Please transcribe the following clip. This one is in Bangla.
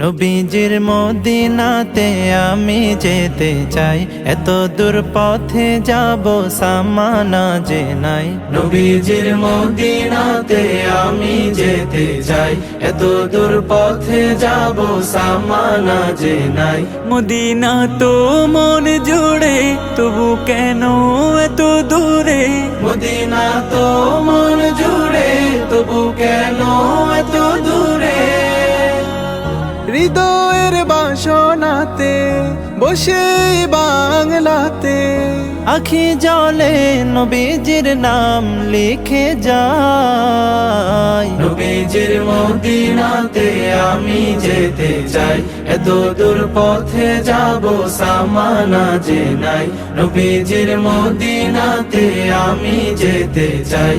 নবীজির মদিনাতে আমি যেতে চাই, এত দূর পথে যাব সামানা যে নাই। নবীজির মদিনাতে আমি যেতে চাই, এত দূর পথে যাব সামানা যে নাই। মদিনা তো মন জুড়ে, তবু কেন এত দূরে? মদিনা তো মন জুড়ে, তবু কেন এত দূরে? হৃদয়ের বাসনাতে বসে বাংলাতে আখি জলে নবীজির নাম লিখে যাই। নবীজির মদিনাতে আমি যেতে চাই, এত দূর পথে যাব সামানা যে নাই। নবীজির মদিনাতে আমি যেতে চাই।